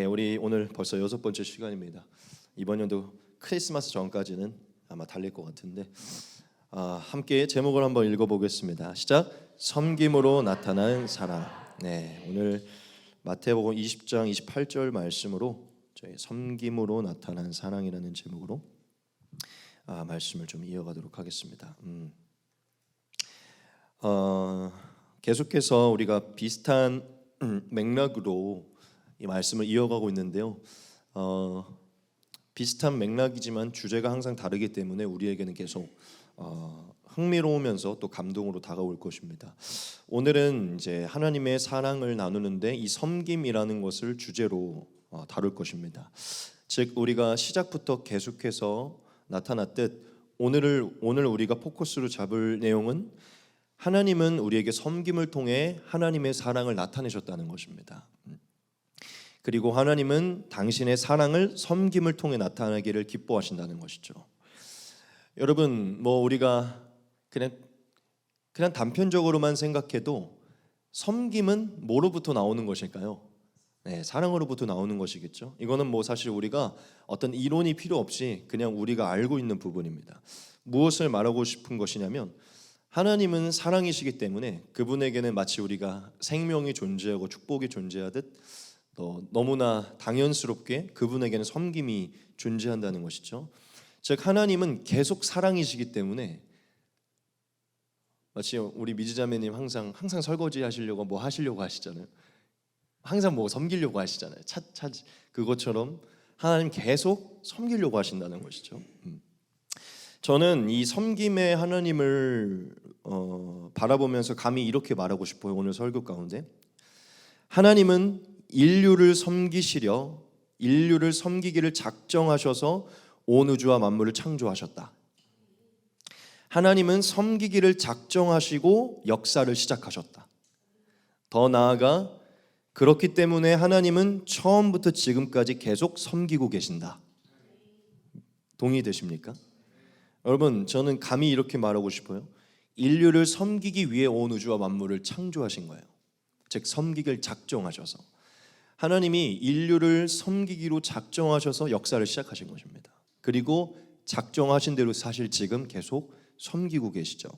우리 오늘 벌써 6번째 시간입니다. 이번 연도 크리스마스 전까지는 아마 달릴 것 같은데 함께 제목을 한번 읽어보겠습니다. 시작. 섬김으로 나타난 사랑. 오늘 마태복음 20장 28절 말씀으로 저희 섬김으로 나타난 사랑이라는 제목으로 말씀을 좀 이어가도록 하겠습니다. 계속해서 우리가 비슷한 맥락으로 이 말씀을 이어가고 있는데요. 비슷한 맥락이지만 주제가 항상 다르기 때문에 우리에게는 계속 흥미로우면서 또 감동으로 다가올 것입니다. 오늘은 이제 하나님의 사랑을 나누는데 이 섬김이라는 것을 주제로 다룰 것입니다. 즉 우리가 시작부터 계속해서 나타났듯 오늘 우리가 포커스로 잡을 내용은 하나님은 우리에게 섬김을 통해 하나님의 사랑을 나타내셨다는 것입니다. 그리고 하나님은 당신의 사랑을 섬김을 통해 나타나기를 기뻐하신다는 것이죠. 여러분, 우리가 그냥 단편적으로만 생각해도 섬김은 뭐로부터 나오는 것일까요? 사랑으로부터 나오는 것이겠죠. 이거는 사실 우리가 어떤 이론이 필요 없이 그냥 우리가 알고 있는 부분입니다. 무엇을 말하고 싶은 것이냐면 하나님은 사랑이시기 때문에 그분에게는 마치 우리가 생명이 존재하고 축복이 존재하듯 너무나 당연스럽게 그분에게는 섬김이 존재한다는 것이죠. 즉 하나님은 계속 사랑이시기 때문에 마치 우리 미지자매님 항상 설거지 하시려고 하시려고 하시잖아요. 항상 섬기려고 하시잖아요. 그것처럼 하나님 계속 섬기려고 하신다는 것이죠. 저는 이 섬김의 하나님을 바라보면서 감히 이렇게 말하고 싶어요. 오늘 설교 가운데 하나님은 인류를 섬기기를 작정하셔서 온 우주와 만물을 창조하셨다. 하나님은 섬기기를 작정하시고 역사를 시작하셨다. 더 나아가 그렇기 때문에 하나님은 처음부터 지금까지 계속 섬기고 계신다. 동의되십니까? 여러분, 저는 감히 이렇게 말하고 싶어요. 인류를 섬기기 위해 온 우주와 만물을 창조하신 거예요. 즉 섬기기를 작정하셔서 하나님이 인류를 섬기기로 작정하셔서 역사를 시작하신 것입니다. 그리고 작정하신 대로 사실 지금 계속 섬기고 계시죠.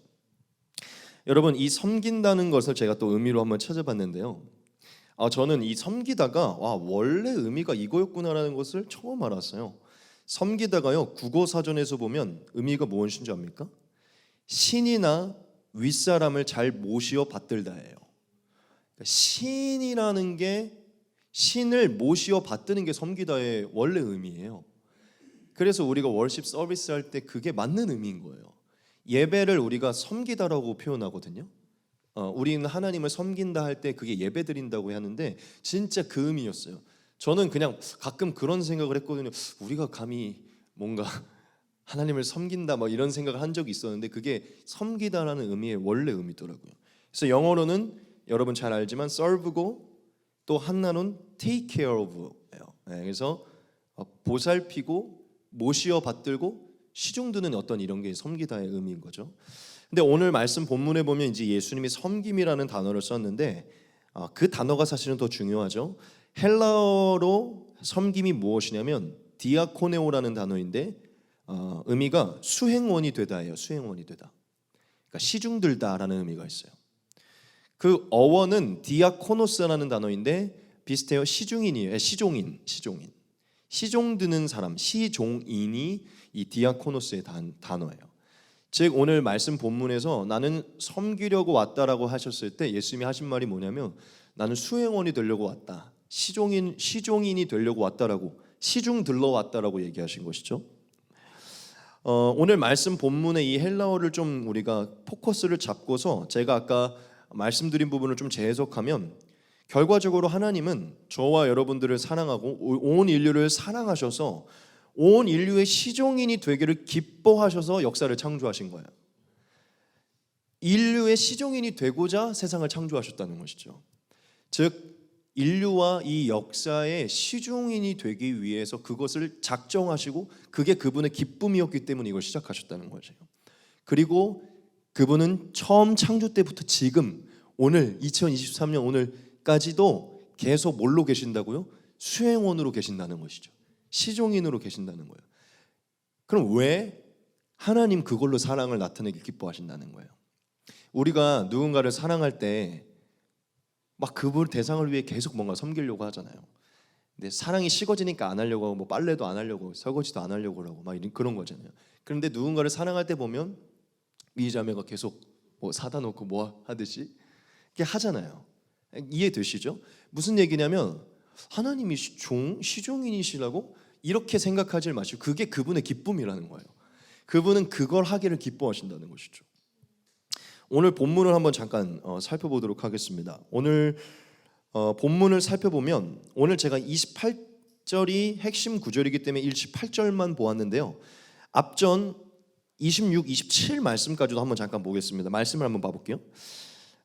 여러분, 이 섬긴다는 것을 제가 또 의미로 한번 찾아봤는데요. 저는 이 섬기다가 원래 의미가 이거였구나라는 것을 처음 알았어요. 섬기다가요, 국어사전에서 보면 의미가 무엇인지 압니까? 신이나 윗사람을 잘 모시어 받들다예요. 신이라는 게 신을 모시어 받드는 게 섬기다의 원래 의미예요. 그래서 우리가 월십 서비스 할 때 그게 맞는 의미인 거예요. 예배를 우리가 섬기다라고 표현하거든요. 우리는 하나님을 섬긴다 할 때 그게 예배 드린다고 하는데 진짜 그 의미였어요. 저는 그냥 가끔 그런 생각을 했거든요. 우리가 감히 뭔가 하나님을 섬긴다 이런 생각을 한 적이 있었는데 그게 섬기다라는 의미의 원래 의미더라고요. 그래서 영어로는 여러분 잘 알지만 serve고 또 하나는 take care of예요. 그래서 보살피고 모시어 받들고 시중드는 어떤 이런 게 섬기다의 의미인 거죠. 근데 오늘 말씀 본문에 보면 이제 예수님이 섬김이라는 단어를 썼는데 그 단어가 사실은 더 중요하죠. 헬라어로 섬김이 무엇이냐면 디아코네오라는 단어인데 의미가 수행원이 되다예요. 수행원이 되다. 그러니까 시중들다라는 의미가 있어요. 그 어원은 디아코노스라는 단어인데 비슷해요. 시중인이에요. 시종드는 사람, 시종인이 이 디아코노스의 단어예요. 즉 오늘 말씀 본문에서 나는 섬기려고 왔다라고 하셨을 때 예수님이 하신 말이 뭐냐면 나는 수행원이 되려고 왔다. 시종인이 되려고 왔다라고 시중들러 왔다라고 얘기하신 것이죠. 오늘 말씀 본문의 이 헬라어를 좀 우리가 포커스를 잡고서 제가 아까 말씀드린 부분을 좀 재해석하면 결과적으로 하나님은 저와 여러분들을 사랑하고 온 인류를 사랑하셔서 온 인류의 시종인이 되기를 기뻐하셔서 역사를 창조하신 거예요. 인류의 시종인이 되고자 세상을 창조하셨다는 것이죠. 즉 인류와 이 역사의 시종인이 되기 위해서 그것을 작정하시고 그게 그분의 기쁨이었기 때문에 이걸 시작하셨다는 거죠. 그리고 그분은 처음 창조 때부터 지금 오늘 2023년 오늘까지도 계속 뭘로 계신다고요? 수행원으로 계신다는 것이죠. 시종인으로 계신다는 거예요. 그럼 왜 하나님 그걸로 사랑을 나타내기 기뻐하신다는 거예요? 우리가 누군가를 사랑할 때 막 그분 대상을 위해 계속 뭔가 섬기려고 하잖아요. 근데 사랑이 식어지니까 안 하려고 하고, 뭐 빨래도 안 하려고, 설거지도 안 하려고 하고 막 그런 거잖아요. 그런데 누군가를 사랑할 때 보면 위자매가 계속 뭐 사다 놓고 뭐 하듯이 이렇게 하잖아요. 이해되시죠? 무슨 얘기냐면 하나님이 시종인이시라고 이렇게 생각하지 마시고 그게 그분의 기쁨이라는 거예요. 그분은 그걸 하기를 기뻐하신다는 것이죠. 오늘 본문을 한번 잠깐 살펴보도록 하겠습니다. 오늘 본문을 살펴보면 오늘 제가 28절이 핵심 구절이기 때문에 28절만 보았는데요. 앞전 26, 27 말씀까지도 한번 잠깐 보겠습니다. 말씀을 한번 봐볼게요.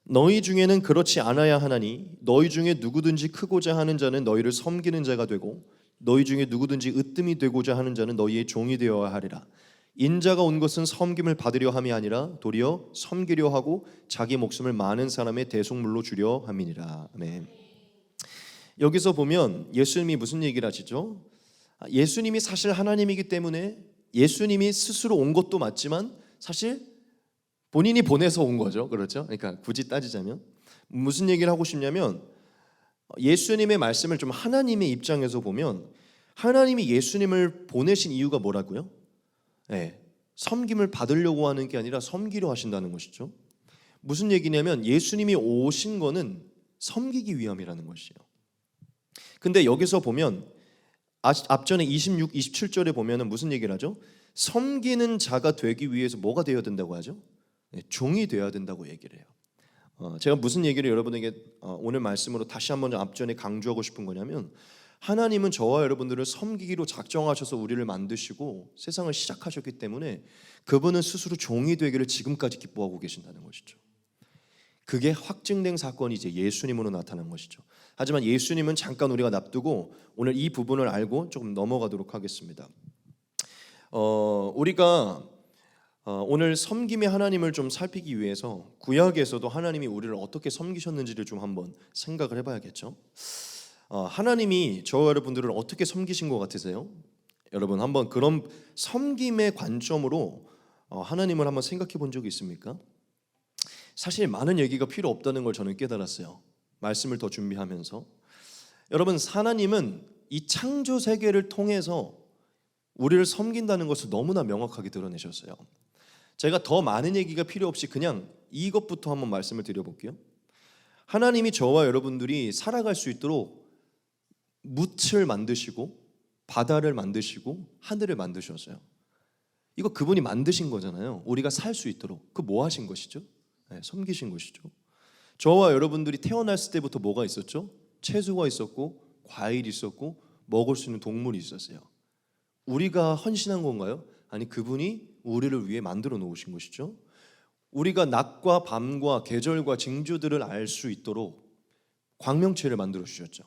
너희 중에는 그렇지 않아야 하나니 너희 중에 누구든지 크고자 하는 자는 너희를 섬기는 자가 되고 너희 중에 누구든지 으뜸이 되고자 하는 자는 너희의 종이 되어야 하리라. 인자가 온 것은 섬김을 받으려 함이 아니라 도리어 섬기려 하고 자기 목숨을 많은 사람의 대속물로 주려 함이니라. 아멘. 여기서 보면 예수님이 무슨 얘기를 하시죠? 예수님이 사실 하나님이기 때문에 예수님이 스스로 온 것도 맞지만 사실 본인이 보내서 온 거죠. 그렇죠? 그러니까 굳이 따지자면 무슨 얘기를 하고 싶냐면 예수님의 말씀을 좀 하나님의 입장에서 보면 하나님이 예수님을 보내신 이유가 뭐라고요? 네, 섬김을 받으려고 하는 게 아니라 섬기려 하신다는 것이죠. 무슨 얘기냐면 예수님이 오신 거는 섬기기 위함이라는 것이에요. 근데 여기서 보면 앞전에 26, 27절에 보면은 무슨 얘기를 하죠? 섬기는 자가 되기 위해서 뭐가 되어야 된다고 하죠? 네, 종이 되어야 된다고 얘기를 해요. 제가 무슨 얘기를 여러분에게 오늘 말씀으로 다시 한번 앞전에 강조하고 싶은 거냐면 하나님은 저와 여러분들을 섬기기로 작정하셔서 우리를 만드시고 세상을 시작하셨기 때문에 그분은 스스로 종이 되기를 지금까지 기뻐하고 계신다는 것이죠. 그게 확증된 사건이 이제 예수님으로 나타난 것이죠. 하지만 예수님은 잠깐 우리가 놔두고 오늘 이 부분을 알고 조금 넘어가도록 하겠습니다. 우리가 오늘 섬김의 하나님을 좀 살피기 위해서 구약에서도 하나님이 우리를 어떻게 섬기셨는지를 좀 한번 생각을 해봐야겠죠. 하나님이 저와 여러분들을 어떻게 섬기신 것 같으세요? 여러분 한번 그런 섬김의 관점으로 하나님을 한번 생각해 본 적이 있습니까? 사실 많은 얘기가 필요 없다는 걸 저는 깨달았어요. 말씀을 더 준비하면서 여러분 하나님은 이 창조 세계를 통해서 우리를 섬긴다는 것을 너무나 명확하게 드러내셨어요. 제가 더 많은 얘기가 필요 없이 그냥 이것부터 한번 말씀을 드려볼게요. 하나님이 저와 여러분들이 살아갈 수 있도록 묻을 만드시고 바다를 만드시고 하늘을 만드셨어요. 이거 그분이 만드신 거잖아요. 우리가 살 수 있도록. 그 뭐 하신 것이죠? 네, 섬기신 것이죠. 저와 여러분들이 태어났을 때부터 뭐가 있었죠? 채소가 있었고 과일이 있었고 먹을 수 있는 동물이 있었어요. 우리가 헌신한 건가요? 아니 그분이 우리를 위해 만들어 놓으신 것이죠. 우리가 낮과 밤과 계절과 징조들을 알 수 있도록 광명체를 만들어 주셨죠.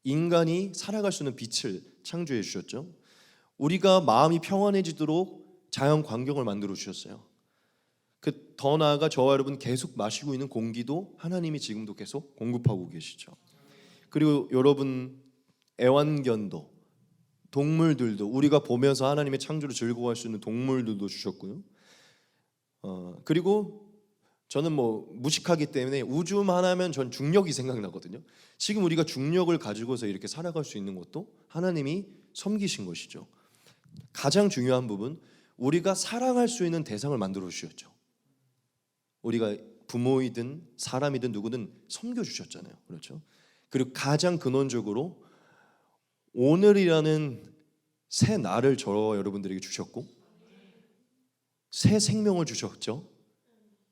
인간이 살아갈 수 있는 빛을 창조해 주셨죠. 우리가 마음이 평안해지도록 자연 환경을 만들어 주셨어요. 더 나아가 저와 여러분 계속 마시고 있는 공기도 하나님이 지금도 계속 공급하고 계시죠. 그리고 여러분 애완견도 동물들도 우리가 보면서 하나님의 창조를 즐거워할 수 있는 동물들도 주셨고요. 그리고 저는 뭐 무식하기 때문에 우주만 하면 전 중력이 생각나거든요. 지금 우리가 중력을 가지고서 이렇게 살아갈 수 있는 것도 하나님이 섬기신 것이죠. 가장 중요한 부분 우리가 사랑할 수 있는 대상을 만들어 주셨죠. 우리가 부모이든 사람이든 누구든 섬겨 주셨잖아요. 그렇죠? 그리고 가장 근원적으로 오늘이라는 새 날을 저와 여러분들에게 주셨고 새 생명을 주셨죠.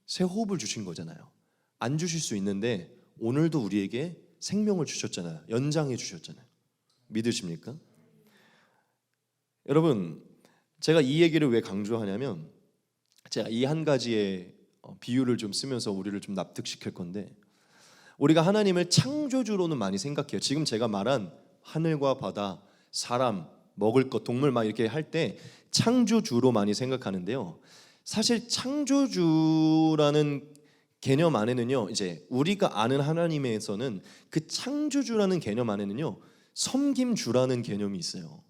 새 호흡을 주신 거잖아요. 안 주실 수 있는데 오늘도 우리에게 생명을 주셨잖아요. 연장해 주셨잖아요. 믿으십니까? 여러분 제가 이 얘기를 왜 강조하냐면 제가 이 한 가지의 비유를 좀 쓰면서 우리를 좀 납득시킬 건데 우리가 하나님을 창조주로는 많이 생각해요. 지금 제가 말한 하늘과 바다, 사람, 먹을 것, 동물 막 이렇게 할 때 창조주로 많이 생각하는데요. 사실 창조주라는 개념 안에는요, 이제 우리가 아는 하나님에서는 그 창조주라는 개념 안에는요, 섬김주라는 개념이 있어요.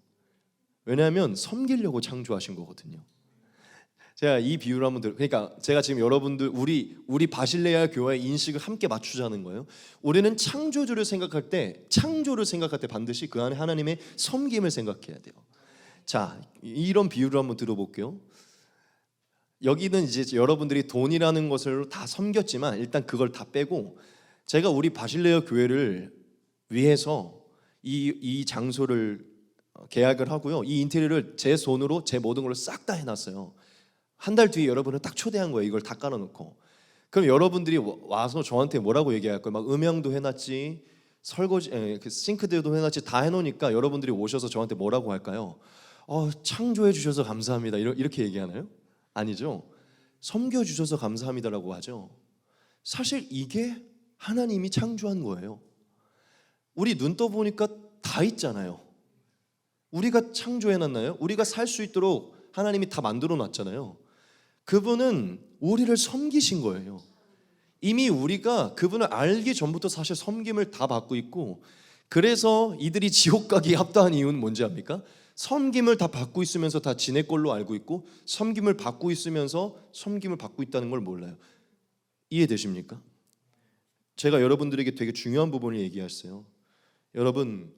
왜냐하면 섬기려고 창조하신 거거든요. 제가 이 비유를 한번 그러니까 제가 지금 여러분들 우리 바실레아 교회의 인식을 함께 맞추자는 거예요. 우리는 창조주를 생각할 때 반드시 그 안에 하나님의 섬김을 생각해야 돼요. 자, 이런 비유를 한번 들어볼게요. 여기는 이제 여러분들이 돈이라는 것을 다 섬겼지만 일단 그걸 다 빼고 제가 우리 바실레아 교회를 위해서 이 장소를 계약을 하고요. 이 인테리어를 제 손으로 제 모든 걸로 싹 다 해놨어요. 한 달 뒤에 여러분을 딱 초대한 거예요. 이걸 다 깔아놓고. 그럼 여러분들이 와서 저한테 뭐라고 얘기할 거예요? 막 음향도 해놨지, 설거지, 그 싱크대도 해놨지, 다 해놓으니까 여러분들이 오셔서 저한테 뭐라고 할까요? 창조해 주셔서 감사합니다. 이렇게 얘기하나요? 아니죠. 섬겨 주셔서 감사합니다라고 하죠. 사실 이게 하나님이 창조한 거예요. 우리 눈 떠보니까 다 있잖아요. 우리가 창조해놨나요? 우리가 살 수 있도록 하나님이 다 만들어 놨잖아요. 그분은 우리를 섬기신 거예요. 이미 우리가 그분을 알기 전부터 사실 섬김을 다 받고 있고, 그래서 이들이 지옥 가기에 합당한 이유는 뭔지 압니까? 섬김을 다 받고 있으면서 다 지네 걸로 알고 있고, 섬김을 받고 있으면서 섬김을 받고 있다는 걸 몰라요. 이해되십니까? 제가 여러분들에게 되게 중요한 부분을 얘기했어요. 여러분,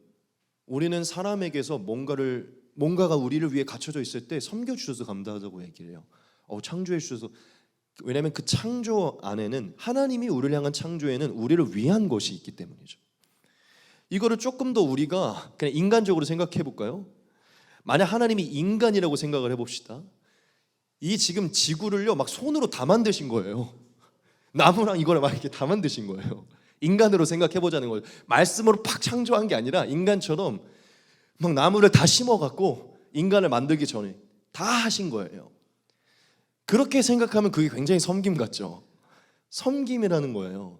우리는 사람에게서 뭔가가 우리를 위해 갖춰져 있을 때 섬겨주셔서 감사하다고 얘기를 해요. 창조해 주셔서. 왜냐하면 그 창조 안에는, 하나님이 우리를 향한 창조에는 우리를 위한 것이 있기 때문이죠. 이거를 조금 더 우리가 그냥 인간적으로 생각해 볼까요? 만약 하나님이 인간이라고 생각을 해봅시다. 이 지금 지구를요 막 손으로 다 만드신 거예요. 나무랑 이거를 막 이렇게 다 만드신 거예요. 인간으로 생각해 보자는 거예요. 말씀으로 팍 창조한 게 아니라 인간처럼 막 나무를 다 심어갖고 인간을 만들기 전에 다 하신 거예요. 그렇게 생각하면 그게 굉장히 섬김 같죠. 섬김이라는 거예요.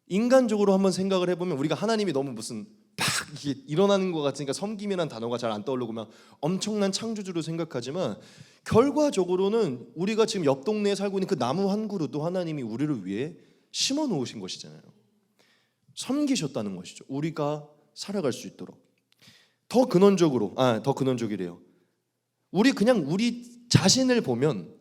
인간적으로 한번 생각을 해보면 우리가 하나님이 너무 무슨 팍 이게 일어나는 것 같으니까 섬김이라는 단어가 잘 안 떠오르고 막 엄청난 창조주로 생각하지만, 결과적으로는 우리가 지금 옆 동네에 살고 있는 그 나무 한 그루도 하나님이 우리를 위해 심어 놓으신 것이잖아요. 섬기셨다는 것이죠. 우리가 살아갈 수 있도록. 더 근원적이래요. 우리 자신을 보면,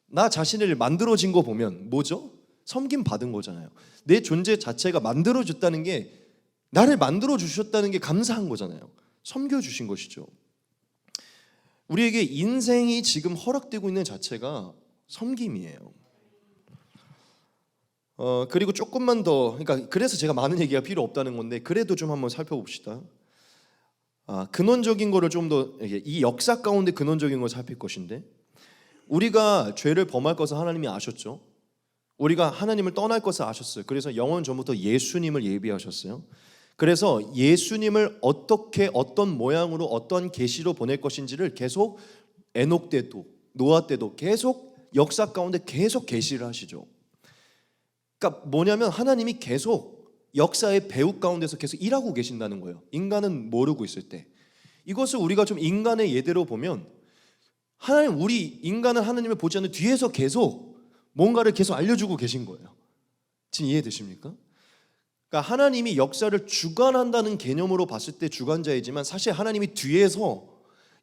나 자신을 만들어진 거 보면 뭐죠? 섬김 받은 거잖아요. 내 존재 자체가 만들어졌다는 게, 나를 만들어 주셨다는 게 감사한 거잖아요. 섬겨 주신 것이죠. 우리에게 인생이 지금 허락되고 있는 자체가 섬김이에요. 그리고 조금만 더, 그래서 제가 많은 얘기가 필요 없다는 건데, 그래도 좀 한번 살펴봅시다. 근원적인 거를 좀 더, 이 역사 가운데 근원적인 걸 살필 것인데, 우리가 죄를 범할 것을 하나님이 아셨죠. 우리가 하나님을 떠날 것을 아셨어요. 그래서 영원 전부터 예수님을 예비하셨어요. 그래서 예수님을 어떻게, 어떤 모양으로, 어떤 계시로 보낼 것인지를 계속 에녹 때도 노아 때도 계속 역사 가운데 계속 계시를 하시죠. 그러니까 뭐냐면 하나님이 계속 역사의 배후 가운데서 계속 일하고 계신다는 거예요. 인간은 모르고 있을 때. 이것을 우리가 좀 인간의 예대로 보면, 우리 인간은 하나님을 보지 않는 뒤에서 계속 뭔가를 계속 알려주고 계신 거예요. 지금 이해되십니까? 그러니까 하나님이 역사를 주관한다는 개념으로 봤을 때 주관자이지만, 사실 하나님이 뒤에서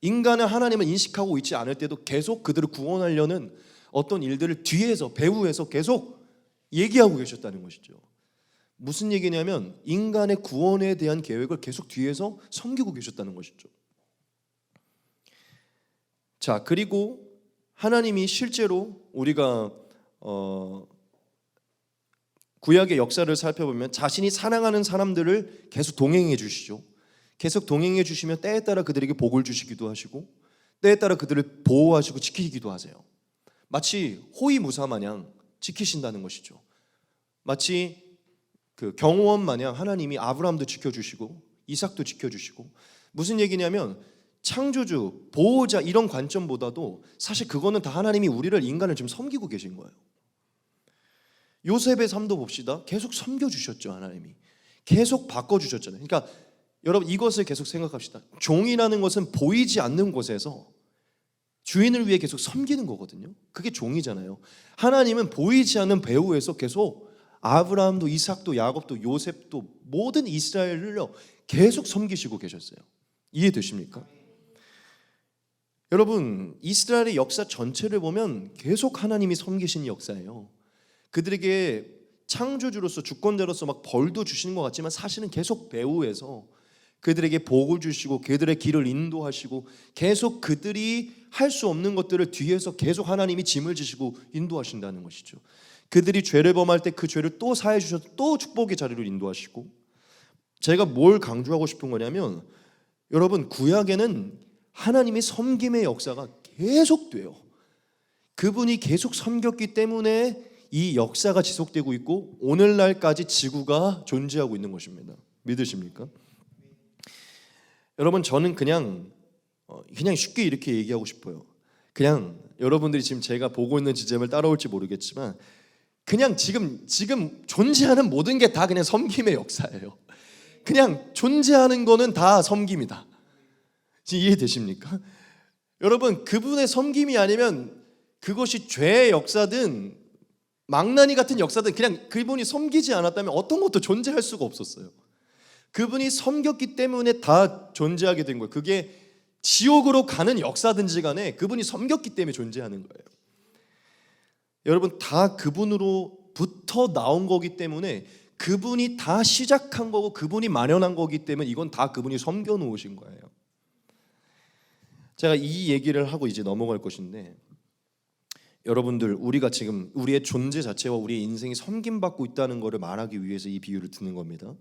인간은 하나님을 인식하고 있지 않을 때도 계속 그들을 구원하려는 어떤 일들을 뒤에서, 배후에서 계속 얘기하고 계셨다는 것이죠. 무슨 얘기냐면 인간의 구원에 대한 계획을 계속 뒤에서 섬기고 계셨다는 것이죠. 자, 그리고 하나님이 실제로 우리가 구약의 역사를 살펴보면 자신이 사랑하는 사람들을 계속 동행해 주시죠. 계속 동행해 주시며 때에 따라 그들에게 복을 주시기도 하시고, 때에 따라 그들을 보호하시고 지키기도 하세요. 마치 호위무사 마냥 지키신다는 것이죠. 마치 그 경호원 마냥 하나님이 아브라함도 지켜주시고 이삭도 지켜주시고. 무슨 얘기냐면 창조주, 보호자 이런 관점보다도 사실 그거는 다 하나님이 우리를, 인간을 좀 섬기고 계신 거예요. 요셉의 삶도 봅시다. 계속 섬겨주셨죠. 하나님이 계속 바꿔주셨잖아요. 그러니까 여러분, 이것을 계속 생각합시다. 종이라는 것은 보이지 않는 곳에서 주인을 위해 계속 섬기는 거거든요. 그게 종이잖아요. 하나님은 보이지 않는 배후에서 계속 아브라함도 이삭도 야곱도 요셉도 모든 이스라엘을요 계속 섬기시고 계셨어요. 이해되십니까? 여러분, 이스라엘의 역사 전체를 보면 계속 하나님이 섬기신 역사예요. 그들에게 창조주로서 주권자로서 막 벌도 주시는 것 같지만 사실은 계속 배후에서 그들에게 복을 주시고 그들의 길을 인도하시고 계속 그들이 할 수 없는 것들을 뒤에서 계속 하나님이 짐을 지시고 인도하신다는 것이죠. 그들이 죄를 범할 때 그 죄를 또 사해 주셔서 또 축복의 자리로 인도하시고, 제가 뭘 강조하고 싶은 거냐면 여러분, 구약에는 하나님이 섬김의 역사가 계속돼요. 그분이 계속 섬겼기 때문에 이 역사가 지속되고 있고 오늘날까지 지구가 존재하고 있는 것입니다. 믿으십니까? 여러분, 저는 그냥 쉽게 이렇게 얘기하고 싶어요. 그냥 여러분들이 지금 제가 보고 있는 지점을 따라올지 모르겠지만 그냥 지금 존재하는 모든 게 다 그냥 섬김의 역사예요. 그냥 존재하는 거는 다 섬김이다. 지금 이해되십니까? 여러분, 그분의 섬김이 아니면 그것이 죄의 역사든 망나니 같은 역사든 그냥 그분이 섬기지 않았다면 어떤 것도 존재할 수가 없었어요. 그분이 섬겼기 때문에 다 존재하게 된 거예요. 그게 지옥으로 가는 역사든지 간에 그분이 섬겼기 때문에 존재하는 거예요. 여러분, 다 그분으로부터 나온 거기 때문에 그분이 다 시작한 거고 그분이 마련한 거기 때문에 이건 다 그분이 섬겨 놓으신 거예요. 제가 이 얘기를 하고 이제 넘어갈 것인데, 여러분들, 우리가 지금 우리의 존재 자체와 우리의 인생이 섬김받고 있다는 것을 말하기 위해서 이 비유를 듣는 겁니다.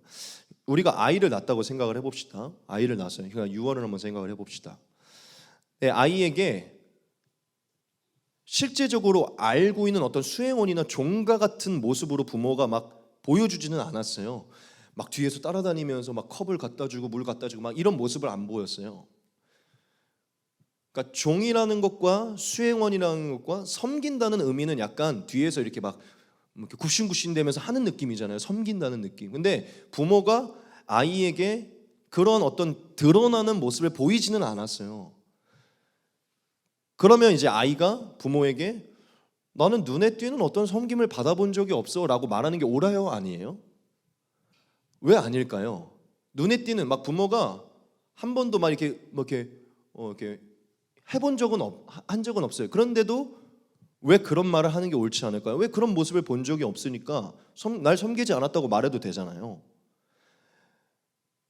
우리가 아이를 낳았다고 생각을 해봅시다. 아이를 낳았어요. 그러니까 유언을 한번 생각을 해봅시다. 아이에게 실제적으로 알고 있는 어떤 수행원이나 종가 같은 모습으로 부모가 막 보여주지는 않았어요. 막 뒤에서 따라다니면서 막 컵을 갖다 주고 물 갖다 주고 막 이런 모습을 안 보였어요. 그러니까 종이라는 것과 수행원이라는 것과 섬긴다는 의미는 약간 뒤에서 이렇게 막 이렇게 굽신굽신대면서 하는 느낌이잖아요. 섬긴다는 느낌. 근데 부모가 아이에게 그런 어떤 드러나는 모습을 보이지는 않았어요. 그러면 이제 아이가 부모에게 나는 눈에 띄는 어떤 섬김을 받아본 적이 없어 라고 말하는 게 옳아요, 아니에요? 왜 아닐까요? 눈에 띄는, 막 부모가 한 번도 막 이렇게 해본 적은 한 적은 없어요. 그런데도 왜 그런 말을 하는 게 옳지 않을까요? 왜 그런 모습을 본 적이 없으니까 날 섬기지 않았다고 말해도 되잖아요.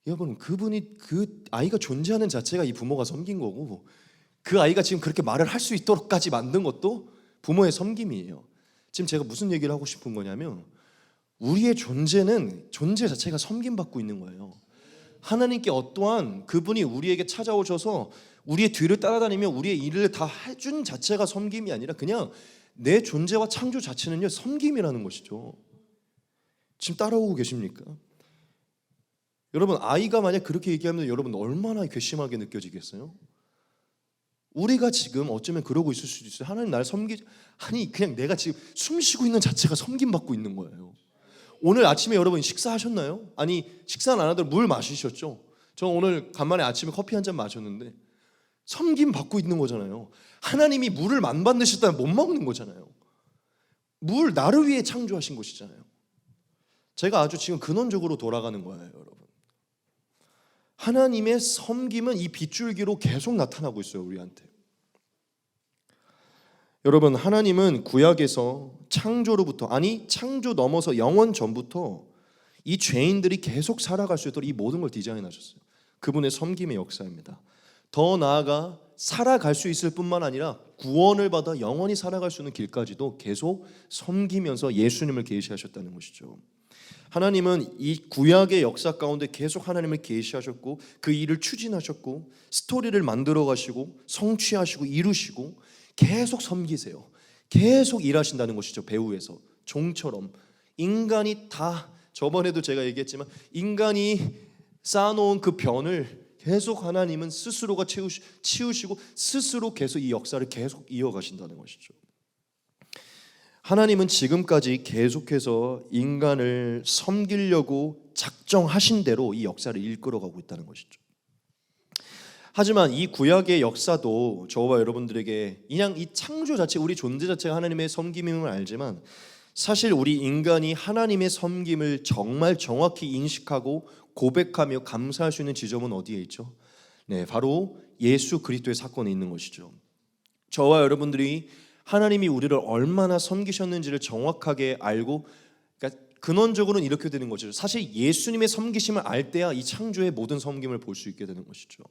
여러분, 그분이 그 아이가 존재하는 자체가 이 부모가 섬긴 거고 그 아이가 지금 그렇게 말을 할 수 있도록까지 만든 것도 부모의 섬김이에요. 지금 제가 무슨 얘기를 하고 싶은 거냐면 우리의 존재 자체가 섬김받고 있는 거예요. 하나님께 어떠한 그분이 우리에게 찾아오셔서 우리의 뒤를 따라다니며 우리의 일을 다 해준 자체가 섬김이 아니라 그냥 내 존재와 창조 자체는요 섬김이라는 것이죠. 지금 따라오고 계십니까? 여러분, 아이가 만약 그렇게 얘기하면 여러분 얼마나 괘씸하게 느껴지겠어요? 우리가 지금 어쩌면 그러고 있을 수도 있어요. 하나님 날 아니 그냥 내가 지금 숨 쉬고 있는 자체가 섬김받고 있는 거예요. 오늘 아침에 여러분 식사하셨나요? 아니 식사는 안 하더라도 물 마시셨죠? 저 오늘 간만에 아침에 커피 한 잔 마셨는데 섬김받고 있는 거잖아요. 하나님이 물을 안 만드셨다면 못 먹는 거잖아요. 물 나를 위해 창조하신 것이잖아요. 제가 아주 지금 근원적으로 돌아가는 거예요, 여러분. 하나님의 섬김은 이 빗줄기로 계속 나타나고 있어요, 우리한테. 여러분, 하나님은 구약에서 창조로부터, 아니 창조 넘어서 영원 전부터 이 죄인들이 계속 살아갈 수 있도록 이 모든 걸 디자인하셨어요. 그분의 섬김의 역사입니다. 더 나아가 살아갈 수 있을 뿐만 아니라 구원을 받아 영원히 살아갈 수 있는 길까지도 계속 섬기면서 예수님을 계시하셨다는 것이죠. 하나님은 이 구약의 역사 가운데 계속 하나님을 계시하셨고 그 일을 추진하셨고 스토리를 만들어 가시고 성취하시고 이루시고 계속 섬기세요. 계속 일하신다는 것이죠. 배후에서 종처럼 인간이 다, 저번에도 제가 얘기했지만 인간이 쌓아놓은 그 변을 계속 하나님은 스스로가 치우시고 스스로 계속 이 역사를 계속 이어가신다는 것이죠. 하나님은 지금까지 계속해서 인간을 섬기려고 작정하신 대로 이 역사를 이끌어가고 있다는 것이죠. 하지만 이 구약의 역사도 저와 여러분들에게 그냥 이 창조 자체, 우리 존재 자체가 하나님의 섬김임을 알지만 사실 우리 인간이 하나님의 섬김을 정말 정확히 인식하고 고백하며 감사할 수 있는 지점은 어디에 있죠? 네, 바로 예수 그리스도의 사건에 있는 것이죠. 저와 여러분들이 하나님이 우리를 얼마나 섬기셨는지를 정확하게 알고, 그러니까 근원적으로는 이렇게 되는 거죠. 사실 예수님의 섬기심을 알 때야 이 창조의 모든 섬김을 볼 수 있게 되는 것이죠.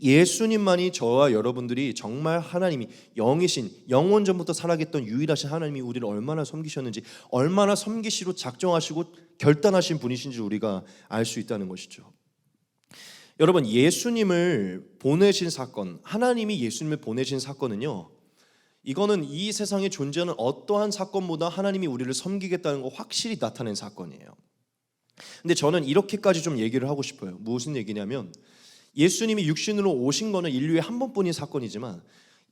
예수님만이 저와 여러분들이 정말 하나님이 영이신, 영원전부터 살아계셨던 유일하신 하나님이 우리를 얼마나 섬기셨는지, 얼마나 섬기시로 작정하시고 결단하신 분이신지 우리가 알 수 있다는 것이죠. 여러분, 예수님을 보내신 사건, 하나님이 예수님을 보내신 사건은요, 이거는 이 세상에 존재하는 어떠한 사건보다 하나님이 우리를 섬기겠다는 거 확실히 나타낸 사건이에요. 근데 저는 이렇게까지 좀 얘기를 하고 싶어요. 무슨 얘기냐면, 예수님이 육신으로 오신 거는 인류에 한 번뿐인 사건이지만,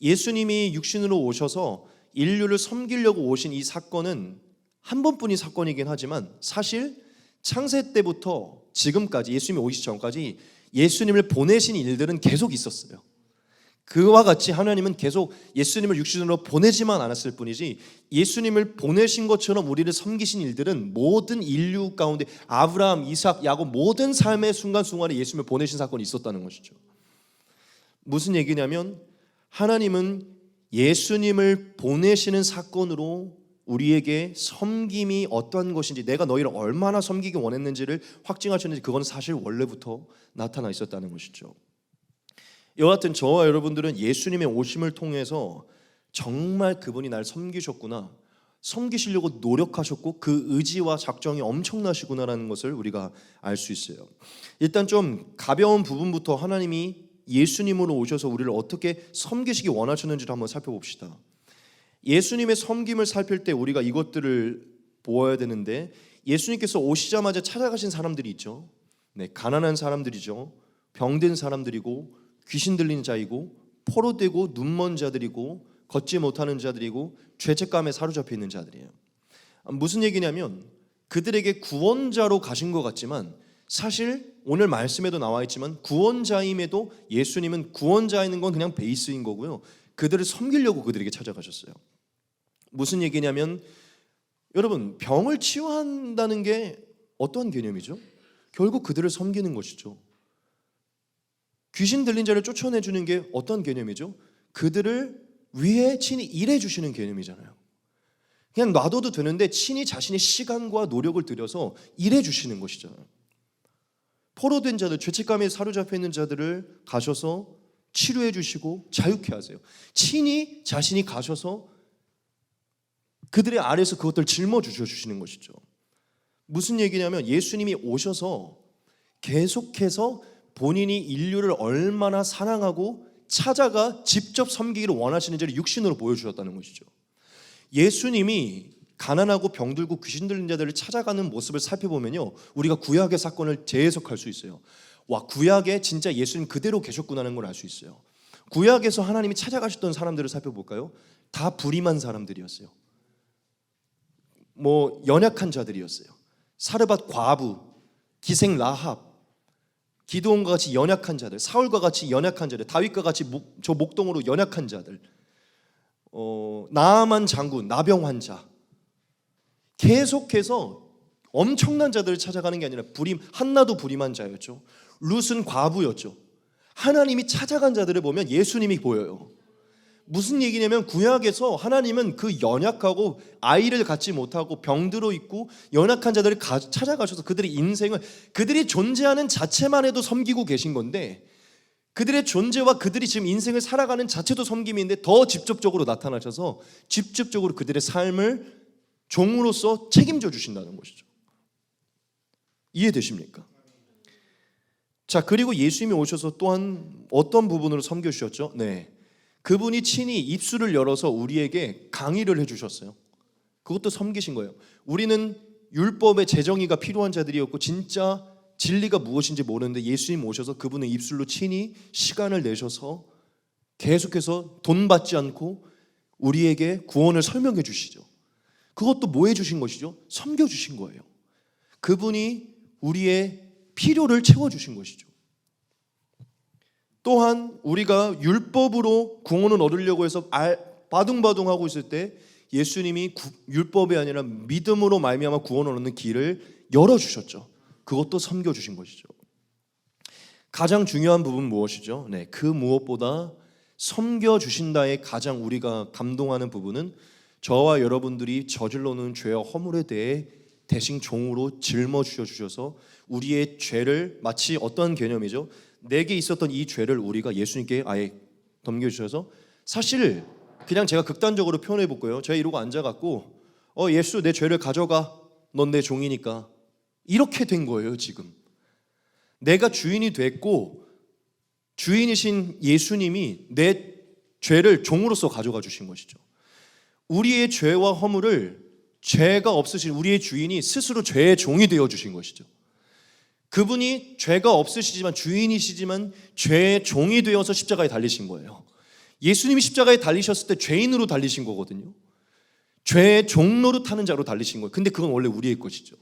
예수님이 육신으로 오셔서 인류를 섬기려고 오신 이 사건은 한 번뿐인 사건이긴 하지만, 사실 창세 때부터 지금까지, 예수님이 오시기 전까지 예수님을 보내신 일들은 계속 있었어요. 그와 같이 하나님은 계속 예수님을 육신으로 보내지만 않았을 뿐이지, 예수님을 보내신 것처럼 우리를 섬기신 일들은 모든 인류 가운데 아브라함, 이삭, 야곱 모든 삶의 순간순간에 예수님을 보내신 사건이 있었다는 것이죠. 무슨 얘기냐면, 하나님은 예수님을 보내시는 사건으로 우리에게 섬김이 어떠한 것인지, 내가 너희를 얼마나 섬기기 원했는지를 확증하셨는지, 그건 사실 원래부터 나타나 있었다는 것이죠. 여하튼 저와 여러분들은 예수님의 오심을 통해서 정말 그분이 날 섬기셨구나, 섬기시려고 노력하셨고 그 의지와 작정이 엄청나시구나라는 것을 우리가 알 수 있어요. 일단 좀 가벼운 부분부터 하나님이 예수님으로 오셔서 우리를 어떻게 섬기시기 원하셨는지를 한번 살펴봅시다. 예수님의 섬김을 살필 때 우리가 이것들을 보아야 되는데, 예수님께서 오시자마자 찾아가신 사람들이 있죠. 네, 가난한 사람들이죠. 병든 사람들이고, 귀신 들린 자이고, 포로되고 눈먼 자들이고, 걷지 못하는 자들이고, 죄책감에 사로잡혀 있는 자들이에요. 무슨 얘기냐면, 그들에게 구원자로 가신 것 같지만 사실 오늘 말씀에도 나와 있지만 구원자임에도 예수님은 구원자인 건 그냥 베이스인 거고요, 그들을 섬기려고 그들에게 찾아가셨어요. 무슨 얘기냐면, 여러분, 병을 치유한다는 게 어떠한 개념이죠? 결국 그들을 섬기는 것이죠. 귀신 들린 자를 쫓아내주는 게 어떤 개념이죠? 그들을 위해 친히 일해주시는 개념이잖아요. 그냥 놔둬도 되는데 친히 자신의 시간과 노력을 들여서 일해주시는 것이잖아요. 포로된 자들, 죄책감에 사로잡혀 있는 자들을 가셔서 치료해 주시고 자유케 하세요. 친히 자신이 가셔서 그들의 아래에서 그것들을 짊어주셔 주시는 것이죠. 무슨 얘기냐면, 예수님이 오셔서 계속해서 본인이 인류를 얼마나 사랑하고 찾아가 직접 섬기기를 원하시는지를 육신으로 보여주셨다는 것이죠. 예수님이 가난하고 병들고 귀신 들린 자들을 찾아가는 모습을 살펴보면요, 우리가 구약의 사건을 재해석할 수 있어요. 와, 구약에 진짜 예수님 그대로 계셨구나는 걸 알 수 있어요. 구약에서 하나님이 찾아가셨던 사람들을 살펴볼까요? 다 불임한 사람들이었어요. 연약한 자들이었어요. 사르밧 과부, 기생 라합, 기드온과 같이 연약한 자들, 사울과 같이 연약한 자들, 다윗과 같이 저 목동으로 연약한 자들, 나아만 장군, 나병 환자, 계속해서 엄청난 자들을 찾아가는 게 아니라 한나도 불임한 자였죠. 룻은 과부였죠. 하나님이 찾아간 자들을 보면 예수님이 보여요. 무슨 얘기냐면, 구약에서 하나님은 그 연약하고 아이를 갖지 못하고 병들어 있고 연약한 자들을 찾아가셔서 그들의 인생을, 그들이 존재하는 자체만 해도 섬기고 계신 건데, 그들의 존재와 그들이 지금 인생을 살아가는 자체도 섬김인데 더 직접적으로 나타나셔서 직접적으로 그들의 삶을 종으로서 책임져 주신다는 것이죠. 이해되십니까? 자, 그리고 예수님이 오셔서 또한 어떤 부분으로 섬겨주셨죠? 네, 그분이 친히 입술을 열어서 우리에게 강의를 해주셨어요. 그것도 섬기신 거예요. 우리는 율법의 재정의가 필요한 자들이었고 진짜 진리가 무엇인지 모르는데, 예수님 오셔서 그분의 입술로 친히 시간을 내셔서 계속해서 돈 받지 않고 우리에게 구원을 설명해 주시죠. 그것도 뭐 해주신 것이죠? 섬겨주신 거예요. 그분이 우리의 필요를 채워주신 것이죠. 또한 우리가 율법으로 구원을 얻으려고 해서 바둥바둥하고 있을 때 예수님이 율법이 아니라 믿음으로 말미암아 구원을 얻는 길을 열어주셨죠. 그것도 섬겨주신 것이죠. 가장 중요한 부분 무엇이죠? 네, 그 무엇보다 섬겨주신다의 가장 우리가 감동하는 부분은 저와 여러분들이 저질러 놓은 죄와 허물에 대해 대신 종으로 짊어지어 주셔서 우리의 죄를 마치 어떤 개념이죠? 내게 있었던 이 죄를 우리가 예수님께 아예 넘겨주셔서 사실 그냥 제가 극단적으로 표현해 볼게요. 제가 이러고 앉아갖고 예수 내 죄를 가져가. 넌 내 종이니까. 이렇게 된 거예요 지금. 내가 주인이 됐고 주인이신 예수님이 내 죄를 종으로서 가져가 주신 것이죠. 우리의 죄와 허물을 죄가 없으신 우리의 주인이 스스로 죄의 종이 되어 주신 것이죠. 그분이 죄가 없으시지만 주인이시지만 죄의 종이 되어서 십자가에 달리신 거예요. 예수님이 십자가에 달리셨을 때 죄인으로 달리신 거거든요. 죄의 종로로 타는 자로 달리신 거예요. 근데 그건 원래 우리의 것이죠.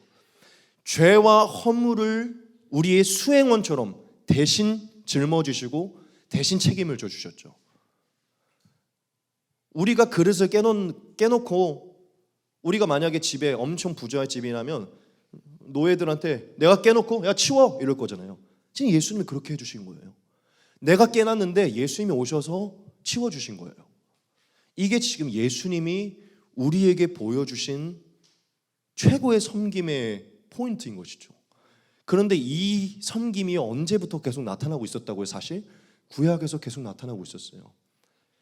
죄와 허물을 우리의 수행원처럼 대신 짊어지시고 대신 책임을 져주셨죠. 우리가 그릇을 깨놓고 우리가 만약에 집에 엄청 부자의 집이라면 노예들한테 내가 깨놓고 야 치워 이럴 거잖아요. 지금 예수님이 그렇게 해주신 거예요. 내가 깨놨는데 예수님이 오셔서 치워주신 거예요. 이게 지금 예수님이 우리에게 보여주신 최고의 섬김의 포인트인 것이죠. 그런데 이 섬김이 언제부터 계속 나타나고 있었다고요? 사실 구약에서 계속 나타나고 있었어요.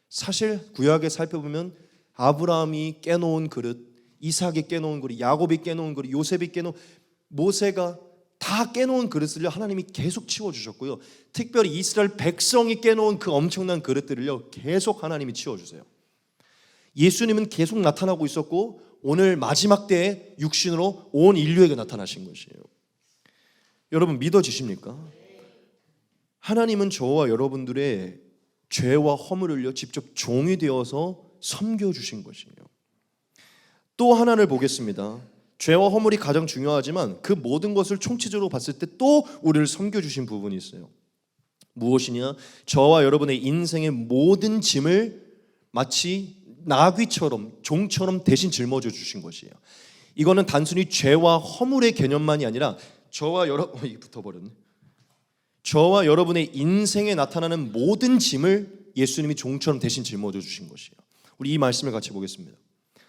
사실 구약에 살펴보면 아브라함이 깨놓은 그릇, 이삭이 깨놓은 그릇, 야곱이 깨놓은 그릇, 요셉이 깨놓은 모세가 다 깨놓은 그릇을요 하나님이 계속 치워주셨고요. 특별히 이스라엘 백성이 깨놓은 그 엄청난 그릇들을요 계속 하나님이 치워주세요. 예수님은 계속 나타나고 있었고 오늘 마지막 때에 육신으로 온 인류에게 나타나신 것이에요. 여러분 믿어지십니까? 하나님은 저와 여러분들의 죄와 허물을요 직접 종이 되어서 섬겨주신 것이에요. 또 하나를 보겠습니다. 죄와 허물이 가장 중요하지만 그 모든 것을 총체적으로 봤을 때 또 우리를 섬겨주신 부분이 있어요. 무엇이냐? 저와 여러분의 인생의 모든 짐을 마치 나귀처럼 종처럼 대신 짊어져 주신 것이에요. 이거는 단순히 죄와 허물의 개념만이 아니라 저와 여러분의 인생에 나타나는 모든 짐을 예수님이 종처럼 대신 짊어져 주신 것이에요. 우리 이 말씀을 같이 보겠습니다.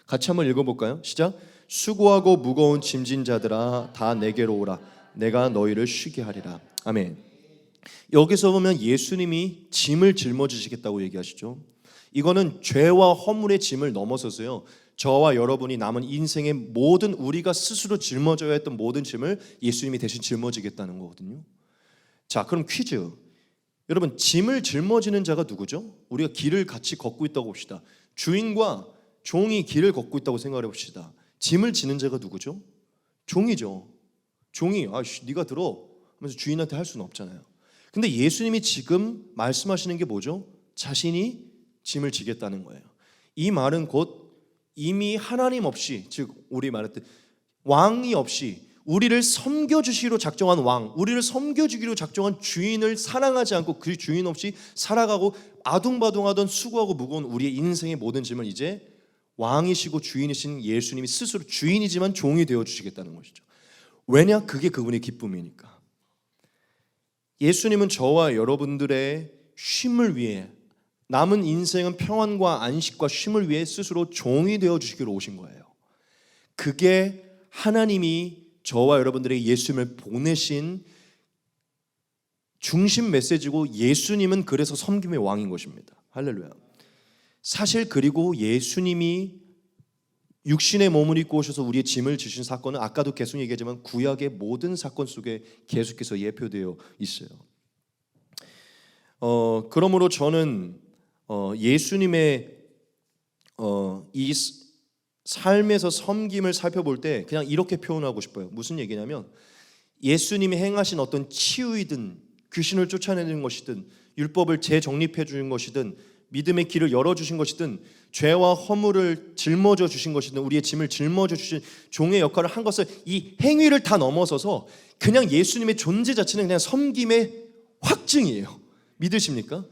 같이 한번 읽어볼까요? 시작. 수고하고 무거운 짐진 자들아 다 내게로 오라. 내가 너희를 쉬게 하리라. 아멘. 여기서 보면 예수님이 짐을 짊어지시겠다고 얘기하시죠. 이거는 죄와 허물의 짐을 넘어서서요 저와 여러분이 남은 인생의 모든 우리가 스스로 짊어져야 했던 모든 짐을 예수님이 대신 짊어지겠다는 거거든요. 자, 그럼 퀴즈. 여러분 짐을 짊어지는 자가 누구죠? 우리가 길을 같이 걷고 있다고 봅시다. 주인과 종이 길을 걷고 있다고 생각해 봅시다. 짐을 지는 자가 누구죠? 종이죠. 종이 네가 들어 하면서 주인한테 할 수는 없잖아요. 근데 예수님이 지금 말씀하시는 게 뭐죠? 자신이 짐을 지겠다는 거예요. 이 말은 곧 이미 하나님 없이, 즉 우리 말했듯 왕이 없이 우리를 섬겨주시기로 작정한 왕, 우리를 섬겨주기로 작정한 주인을 사랑하지 않고 그 주인 없이 살아가고 아둥바둥하던 수고하고 무거운 우리의 인생의 모든 짐을 이제 왕이시고 주인이신 예수님이 스스로 주인이지만 종이 되어주시겠다는 것이죠. 왜냐? 그게 그분의 기쁨이니까. 예수님은 저와 여러분들의 쉼을 위해, 남은 인생은 평안과 안식과 쉼을 위해 스스로 종이 되어주시기로 오신 거예요. 그게 하나님이 저와 여러분들의 예수님을 보내신 중심 메시지고 예수님은 그래서 섬김의 왕인 것입니다. 할렐루야. 사실 그리고 예수님이 육신의 몸을 입고 오셔서 우리의 짐을 지신 사건은 아까도 계속 얘기하지만 구약의 모든 사건 속에 계속해서 예표되어 있어요. 그러므로 저는 예수님의 이 삶에서 섬김을 살펴볼 때 그냥 이렇게 표현하고 싶어요. 무슨 얘기냐면 예수님이 행하신 어떤 치유이든 귀신을 쫓아내는 것이든 율법을 재정립해 주는 것이든 믿음의 길을 열어주신 것이든 죄와 허물을 짊어져 주신 것이든 우리의 짐을 짊어져 주신 종의 역할을 한 것을 이 행위를 다 넘어서서 그냥 예수님의 존재 자체는 그냥 섬김의 확증이에요. 믿으십니까?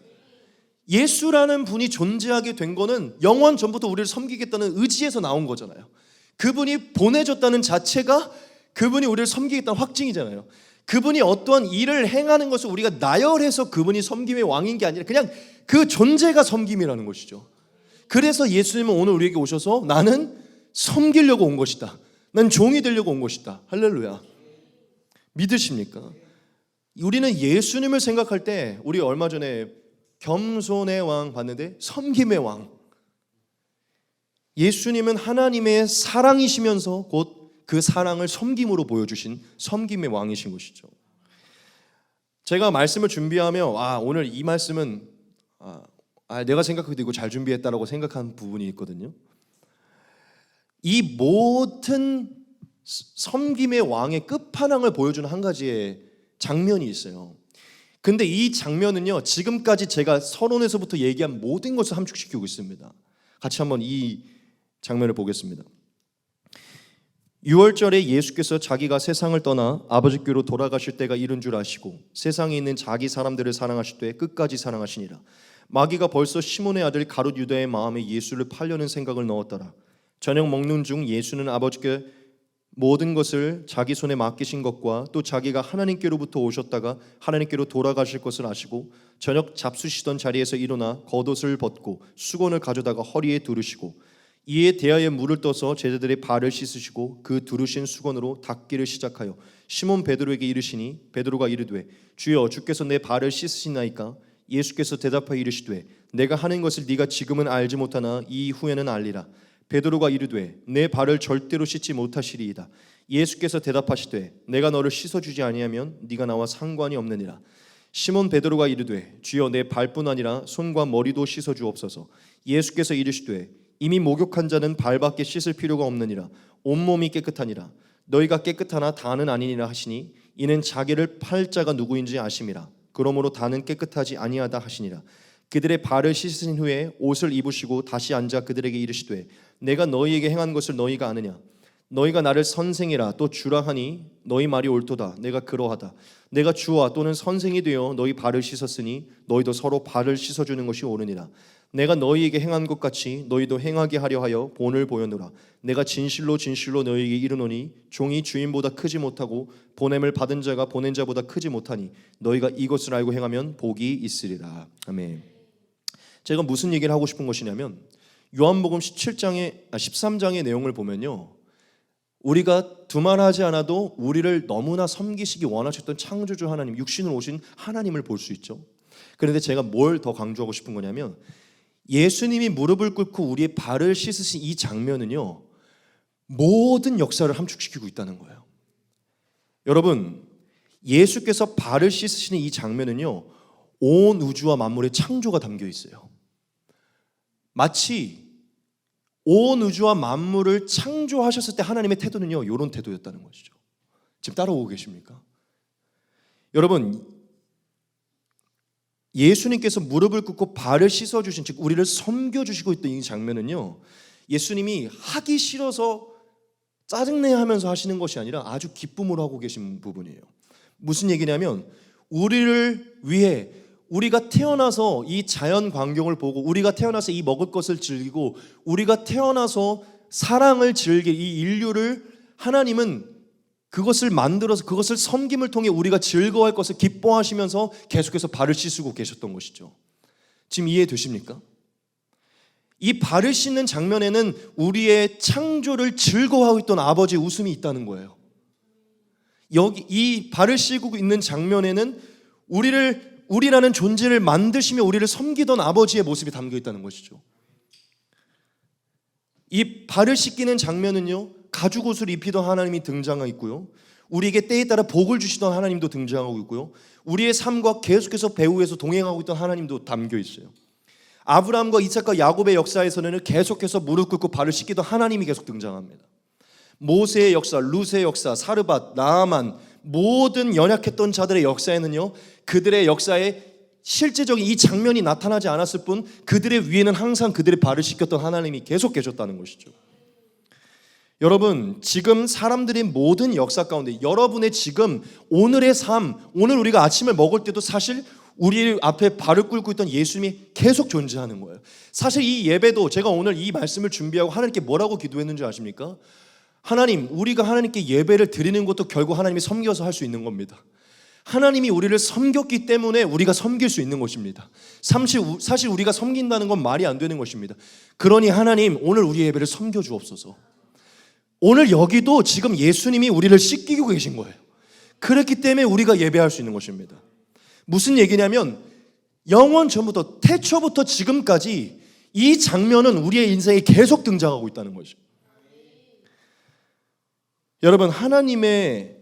예수라는 분이 존재하게 된 거는 영원 전부터 우리를 섬기겠다는 의지에서 나온 거잖아요. 그분이 보내줬다는 자체가 그분이 우리를 섬기겠다는 확증이잖아요. 그분이 어떠한 일을 행하는 것을 우리가 나열해서 그분이 섬김의 왕인 게 아니라 그냥 그 존재가 섬김이라는 것이죠. 그래서 예수님은 오늘 우리에게 오셔서 나는 섬기려고 온 것이다. 난 종이 되려고 온 것이다. 할렐루야. 믿으십니까? 우리는 예수님을 생각할 때 우리 얼마 전에 겸손의 왕 봤는데 섬김의 왕. 예수님은 하나님의 사랑이시면서 곧 그 사랑을 섬김으로 보여주신 섬김의 왕이신 것이죠. 제가 말씀을 준비하며 오늘 이 말씀은 내가 생각하기도 이거 잘 준비했다라고 생각한 부분이 있거든요. 이 모든 섬김의 왕의 끝판왕을 보여주는 한 가지의 장면이 있어요. 근데 이 장면은요, 지금까지 제가 서론에서부터 얘기한 모든 것을 함축시키고 있습니다. 같이 한번 이 장면을 보겠습니다. 6월절에 예수께서 자기가 세상을 떠나 아버지께로 돌아가실 때가 이른 줄 아시고 세상에 있는 자기 사람들을 사랑하실 때 끝까지 사랑하시니라. 마귀가 벌써 시몬의 아들 가룟 유다의 마음에 예수를 팔려는 생각을 넣었더라. 저녁 먹는 중 예수는 아버지께 모든 것을 자기 손에 맡기신 것과 또 자기가 하나님께로부터 오셨다가 하나님께로 돌아가실 것을 아시고 저녁 잡수시던 자리에서 일어나 겉옷을 벗고 수건을 가져다가 허리에 두르시고 이에 대하여 물을 떠서 제자들의 발을 씻으시고 그 두르신 수건으로 닦기를 시작하여 시몬 베드로에게 이르시니 베드로가 이르되 주여 주께서 내 발을 씻으시나이까? 예수께서 대답하여 이르시되 내가 하는 것을 네가 지금은 알지 못하나 이후에는 알리라. 베드로가 이르되 내 발을 절대로 씻지 못하시리이다. 예수께서 대답하시되 내가 너를 씻어주지 아니하면 네가 나와 상관이 없느니라. 시몬 베드로가 이르되 주여 내 발뿐 아니라 손과 머리도 씻어주옵소서. 예수께서 이르시되 이미 목욕한 자는 발밖에 씻을 필요가 없느니라. 온몸이 깨끗하니라. 너희가 깨끗하나 다는 아니니라 하시니 이는 자기를 팔 자가 누구인지 아심이라. 그러므로 다는 깨끗하지 아니하다 하시니라. 그들의 발을 씻으신 후에 옷을 입으시고 다시 앉아 그들에게 이르시되 내가 너희에게 행한 것을 너희가 아느냐? 너희가 나를 선생이라 또 주라 하니 너희 말이 옳도다. 내가 그러하다. 내가 주와 또는 선생이 되어 너희 발을 씻었으니 너희도 서로 발을 씻어주는 것이 옳으니라. 내가 너희에게 행한 것 같이 너희도 행하게 하려 하여 본을 보였노라. 내가 진실로 진실로 너희에게 이르노니 종이 주인보다 크지 못하고 보냄을 받은 자가 보낸 자보다 크지 못하니 너희가 이것을 알고 행하면 복이 있으리라. 아멘. 제가 무슨 얘기를 하고 싶은 것이냐면 요한복음 13장의 내용을 보면요, 우리가 두말하지 않아도 우리를 너무나 섬기시기 원하셨던 창조주 하나님, 육신으로 오신 하나님을 볼 수 있죠. 그런데 제가 뭘 더 강조하고 싶은 거냐면 예수님이 무릎을 꿇고 우리의 발을 씻으신 이 장면은요, 모든 역사를 함축시키고 있다는 거예요. 여러분, 예수께서 발을 씻으시는 이 장면은요, 온 우주와 만물의 창조가 담겨 있어요. 마치 온 우주와 만물을 창조하셨을 때 하나님의 태도는요, 이런 태도였다는 것이죠. 지금 따라오고 계십니까? 여러분, 예수님께서 무릎을 꿇고 발을 씻어주신, 즉 우리를 섬겨주시고 있던 이 장면은요, 예수님이 하기 싫어서 짜증내야 하면서 하시는 것이 아니라 아주 기쁨으로 하고 계신 부분이에요. 무슨 얘기냐면 우리를 위해, 우리가 태어나서 이 자연 광경을 보고 우리가 태어나서 이 먹을 것을 즐기고 우리가 태어나서 사랑을 즐길 이 인류를 하나님은 그것을 만들어서 그것을 섬김을 통해 우리가 즐거워할 것을 기뻐하시면서 계속해서 발을 씻고 계셨던 것이죠. 지금 이해되십니까? 이 발을 씻는 장면에는 우리의 창조를 즐거워하고 있던 아버지의 웃음이 있다는 거예요. 여기 이 발을 씻고 있는 장면에는 우리라는 존재를 만드시며 우리를 섬기던 아버지의 모습이 담겨 있다는 것이죠. 이 발을 씻기는 장면은요, 가죽 옷을 입히던 하나님이 등장하고 있고요, 우리에게 때에 따라 복을 주시던 하나님도 등장하고 있고요, 우리의 삶과 계속해서 배후에서 동행하고 있던 하나님도 담겨 있어요. 아브라함과 이삭과 야곱의 역사에서는 계속해서 무릎 꿇고 발을 씻기던 하나님이 계속 등장합니다. 모세의 역사, 룻의 역사, 사르밧, 나아만, 모든 연약했던 자들의 역사에는요, 그들의 역사에 실제적인 이 장면이 나타나지 않았을 뿐 그들의 위에는 항상 그들의 발을 씻겼던 하나님이 계속 계셨다는 것이죠. 여러분, 지금 사람들의 모든 역사 가운데 여러분의 지금 오늘의 삶, 오늘 우리가 아침을 먹을 때도 사실 우리 앞에 발을 꿇고 있던 예수님이 계속 존재하는 거예요. 사실 이 예배도 제가 오늘 이 말씀을 준비하고 하나님께 뭐라고 기도했는지 아십니까? 하나님, 우리가 하나님께 예배를 드리는 것도 결국 하나님이 섬겨서 할 수 있는 겁니다. 하나님이 우리를 섬겼기 때문에 우리가 섬길 수 있는 것입니다. 사실 우리가 섬긴다는 건 말이 안 되는 것입니다. 그러니 하나님, 오늘 우리 예배를 섬겨 주옵소서. 오늘 여기도 지금 예수님이 우리를 씻기고 계신 거예요. 그렇기 때문에 우리가 예배할 수 있는 것입니다. 무슨 얘기냐면 영원 전부터 태초부터 지금까지 이 장면은 우리의 인생에 계속 등장하고 있다는 거죠. 여러분, 하나님의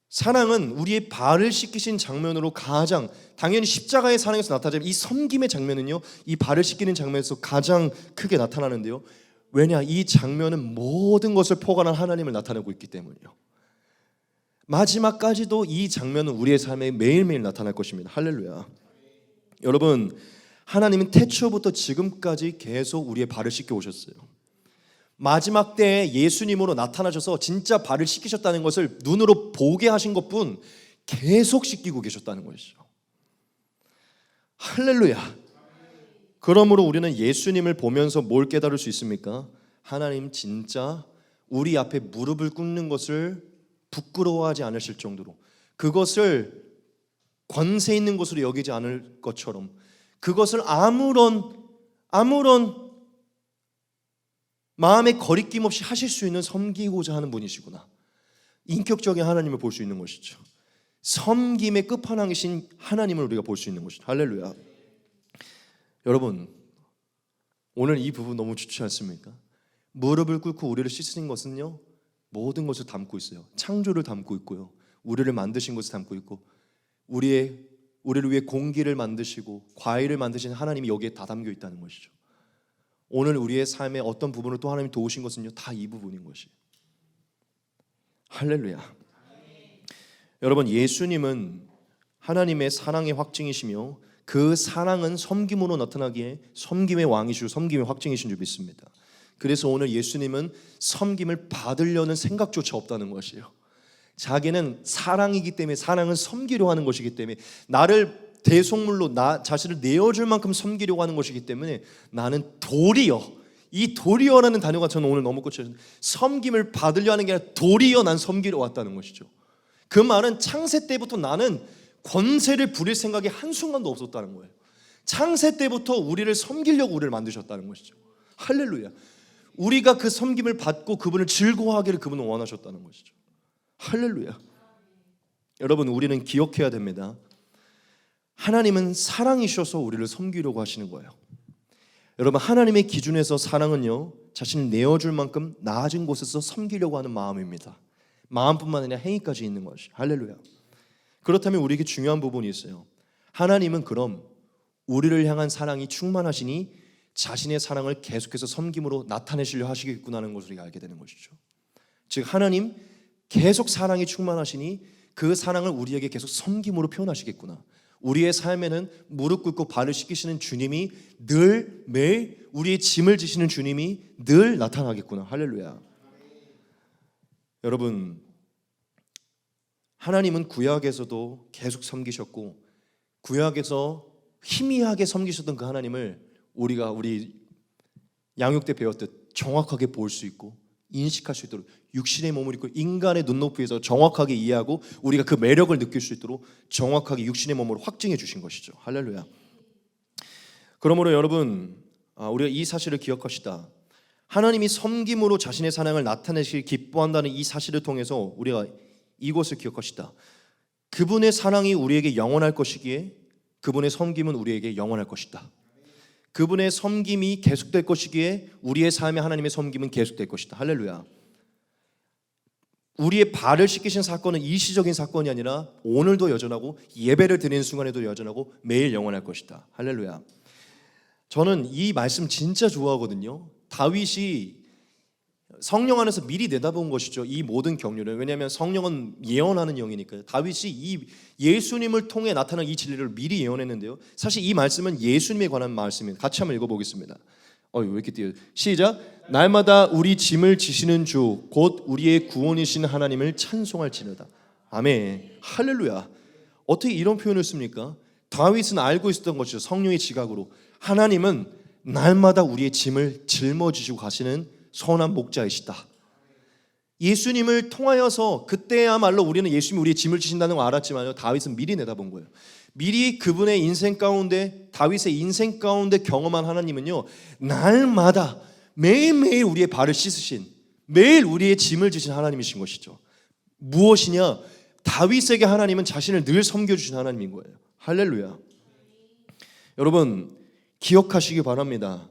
사랑은 우리의 발을 씻기신 장면으로 가장, 당연히 십자가의 사랑에서 나타나지만 이 섬김의 장면은요, 이 발을 씻기는 장면에서 가장 크게 나타나는데요. 왜냐? 이 장면은 모든 것을 포괄한 하나님을 나타내고 있기 때문이에요. 마지막까지도 이 장면은 우리의 삶에 매일매일 나타날 것입니다. 할렐루야. 여러분, 하나님은 태초부터 지금까지 계속 우리의 발을 씻겨 오셨어요. 마지막 때에 예수님으로 나타나셔서 진짜 발을 씻기셨다는 것을 눈으로 보게 하신 것뿐 계속 씻기고 계셨다는 것이죠. 할렐루야. 그러므로 우리는 예수님을 보면서 뭘 깨달을 수 있습니까? 하나님 진짜 우리 앞에 무릎을 꿇는 것을 부끄러워하지 않으실 정도로, 그것을 권세 있는 것으로 여기지 않을 것처럼, 그것을 아무런 마음의 거리낌 없이 하실 수 있는 섬기고자 하는 분이시구나. 인격적인 하나님을 볼 수 있는 것이죠. 섬김의 끝판왕이신 하나님을 우리가 볼 수 있는 것이죠. 할렐루야. 여러분, 오늘 이 부분 너무 좋지 않습니까? 무릎을 꿇고 우리를 씻으신 것은요, 모든 것을 담고 있어요. 창조를 담고 있고요, 우리를 만드신 것을 담고 있고, 우리를 위해 공기를 만드시고 과일을 만드신 하나님이 여기에 다 담겨 있다는 것이죠. 오늘 우리의 삶의 어떤 부분을 또 하나님이 도우신 것은요, 다 이 부분인 것이에요. 할렐루야. 여러분, 예수님은 하나님의 사랑의 확증이시며 그 사랑은 섬김으로 나타나기에 섬김의 왕이시고 섬김의 확증이신 줄 믿습니다. 그래서 오늘 예수님은 섬김을 받으려는 생각조차 없다는 것이에요. 자기는 사랑이기 때문에, 사랑은 섬기려 하는 것이기 때문에, 나를 대속물로 나 자신을 내어줄 만큼 섬기려고 하는 것이기 때문에 나는 도리어, 이 도리어라는 단어가 저는 오늘 너무 꽂혀요. 섬김을 받으려 하는 게 아니라 도리어 난 섬기려 왔다는 것이죠. 그 말은 창세 때부터 나는 권세를 부릴 생각이 한순간도 없었다는 거예요. 창세 때부터 우리를 섬기려고 우리를 만드셨다는 것이죠. 할렐루야. 우리가 그 섬김을 받고 그분을 즐거워하기를 그분은 원하셨다는 것이죠. 할렐루야. 여러분, 우리는 기억해야 됩니다. 하나님은 사랑이셔서 우리를 섬기려고 하시는 거예요. 여러분, 하나님의 기준에서 사랑은요, 자신을 내어줄 만큼 낮은 곳에서 섬기려고 하는 마음입니다. 마음뿐만 아니라 행위까지 있는 것이. 할렐루야. 그렇다면 우리에게 중요한 부분이 있어요. 하나님은 그럼 우리를 향한 사랑이 충만하시니 자신의 사랑을 계속해서 섬김으로 나타내시려 하시겠구나는 것을 우리가 알게 되는 것이죠. 즉, 하나님 계속 사랑이 충만하시니 그 사랑을 우리에게 계속 섬김으로 표현하시겠구나. 우리의 삶에는 무릎 꿇고 발을 씻기시는 주님이 늘, 매일 우리의 짐을 지시는 주님이 늘 나타나겠구나. 할렐루야. 여러분, 하나님은 구약에서도 계속 섬기셨고, 구약에서 희미하게 섬기셨던 그 하나님을 우리 양육 때 배웠듯 정확하게 볼 수 있고 인식할 수 있도록 육신의 몸을 입고 인간의 눈높이에서 정확하게 이해하고 우리가 그 매력을 느낄 수 있도록 정확하게 육신의 몸으로 확증해 주신 것이죠. 할렐루야. 그러므로 여러분, 우리가 이 사실을 기억합시다. 하나님이 섬김으로 자신의 사랑을 나타내시길 기뻐한다는 이 사실을 통해서 우리가 이것을 기억합시다. 그분의 사랑이 우리에게 영원할 것이기에 그분의 섬김은 우리에게 영원할 것이다. 그분의 섬김이 계속될 것이기에 우리의 삶에 하나님의 섬김은 계속될 것이다. 할렐루야. 우리의 발을 씻기신 사건은 일시적인 사건이 아니라 오늘도 여전하고 예배를 드리는 순간에도 여전하고 매일 영원할 것이다. 할렐루야. 저는 이 말씀 진짜 좋아하거든요. 다윗이 성령 안에서 미리 내다본 것이죠. 이 모든 경륜을. 왜냐하면 성령은 예언하는 영이니까요. 다윗이 이 예수님을 통해 나타난 이 진리를 미리 예언했는데요. 사실 이 말씀은 예수님에 관한 말씀입니다. 같이 한번 읽어보겠습니다. 왜 이렇게 띄어요? 시작. 날마다 우리 짐을 지시는 주 곧 우리의 구원이신 하나님을 찬송할지니라. 아멘. 할렐루야. 어떻게 이런 표현을 씁니까? 다윗은 알고 있었던 것이죠. 성령의 지각으로 하나님은 날마다 우리의 짐을 짊어지시고 가시는 선한 목자이시다. 예수님을 통하여서 그때야말로 우리는 예수님이 우리의 짐을 지신다는 걸 알았지만요, 다윗은 미리 내다본 거예요. 미리 그분의 인생 가운데, 다윗의 인생 가운데 경험한 하나님은요, 날마다 매일매일 우리의 발을 씻으신, 매일 우리의 짐을 지신 하나님이신 것이죠. 무엇이냐? 다윗에게 하나님은 자신을 늘 섬겨주신 하나님인 거예요. 할렐루야. 여러분 기억하시기 바랍니다.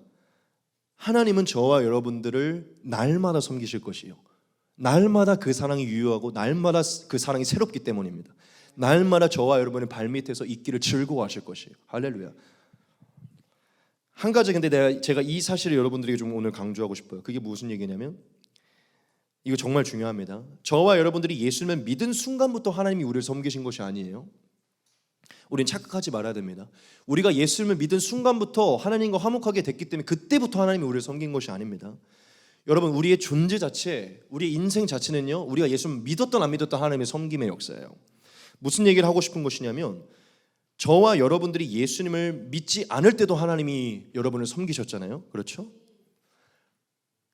하나님은 저와 여러분들을 날마다 섬기실 것이요, 날마다 그 사랑이 유효하고 날마다 그 사랑이 새롭기 때문입니다. 날마다 저와 여러분의 발밑에서 있기를 즐거워하실 것이에요. 할렐루야. 한 가지 근데 제가 이 사실을 여러분들에게 좀 오늘 강조하고 싶어요. 그게 무슨 얘기냐면, 이거 정말 중요합니다. 저와 여러분들이 예수님을 믿은 순간부터 하나님이 우리를 섬기신 것이 아니에요. 우리는 착각하지 말아야 됩니다. 우리가 예수님을 믿은 순간부터 하나님과 화목하게 됐기 때문에 그때부터 하나님이 우리를 섬긴 것이 아닙니다. 여러분 우리의 존재 자체, 우리의 인생 자체는요, 우리가 예수님을 믿었던 안 믿었던 하나님의 섬김의 역사예요. 무슨 얘기를 하고 싶은 것이냐면, 저와 여러분들이 예수님을 믿지 않을 때도 하나님이 여러분을 섬기셨잖아요. 그렇죠?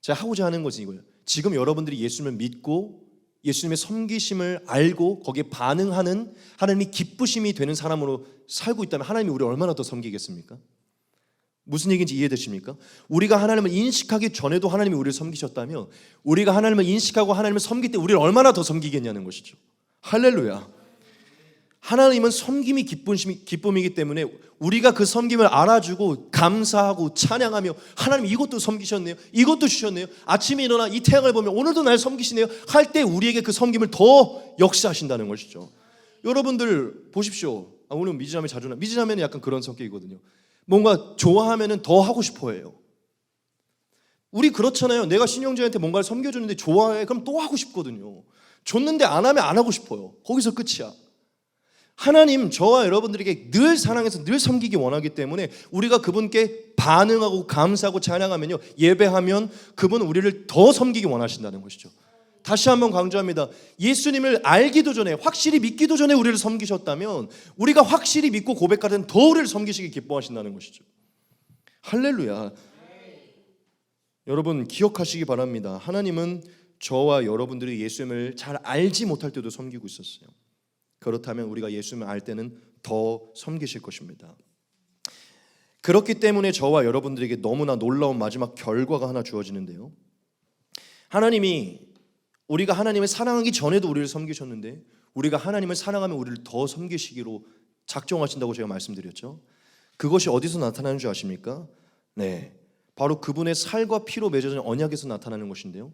제가 하고자 하는 것은 이거예요. 지금 여러분들이 예수님을 믿고 예수님의 섬기심을 알고 거기에 반응하는 하나님이 기쁘심이 되는 사람으로 살고 있다면 하나님이 우리를 얼마나 더 섬기겠습니까? 무슨 얘기인지 이해되십니까? 우리가 하나님을 인식하기 전에도 하나님이 우리를 섬기셨다면, 우리가 하나님을 인식하고 하나님을 섬길 때 우리를 얼마나 더 섬기겠냐는 것이죠. 할렐루야. 하나님은 섬김이 기쁨이기 때문에 우리가 그 섬김을 알아주고 감사하고 찬양하며, 하나님 이것도 섬기셨네요, 이것도 주셨네요, 아침에 일어나 이 태양을 보면 오늘도 날 섬기시네요 할 때 우리에게 그 섬김을 더 역사하신다는 것이죠. 여러분들 보십시오. 오늘 미지자매 자주 나, 미지자매는 약간 그런 성격이거든요. 뭔가 좋아하면 더 하고 싶어 해요. 우리 그렇잖아요. 내가 신영재한테 뭔가를 섬겨주는데 좋아해, 그럼 또 하고 싶거든요. 줬는데 안 하면 안 하고 싶어요. 거기서 끝이야. 하나님 저와 여러분들에게 늘 사랑해서 늘 섬기기 원하기 때문에 우리가 그분께 반응하고 감사하고 찬양하면요, 예배하면 그분은 우리를 더 섬기기 원하신다는 것이죠. 다시 한번 강조합니다. 예수님을 알기도 전에, 확실히 믿기도 전에 우리를 섬기셨다면 우리가 확실히 믿고 고백할 때는 더 우리를 섬기시기 기뻐하신다는 것이죠. 할렐루야. 여러분 기억하시기 바랍니다. 하나님은 저와 여러분들이 예수님을 잘 알지 못할 때도 섬기고 있었어요. 그렇다면 우리가 예수님을 알 때는 더 섬기실 것입니다. 그렇기 때문에 저와 여러분들에게 너무나 놀라운 마지막 결과가 하나 주어지는데요, 하나님이 우리가 하나님을 사랑하기 전에도 우리를 섬기셨는데 우리가 하나님을 사랑하면 우리를 더 섬기시기로 작정하신다고 제가 말씀드렸죠. 그것이 어디서 나타나는 줄 아십니까? 네, 바로 그분의 살과 피로 맺어진 언약에서 나타나는 것인데요,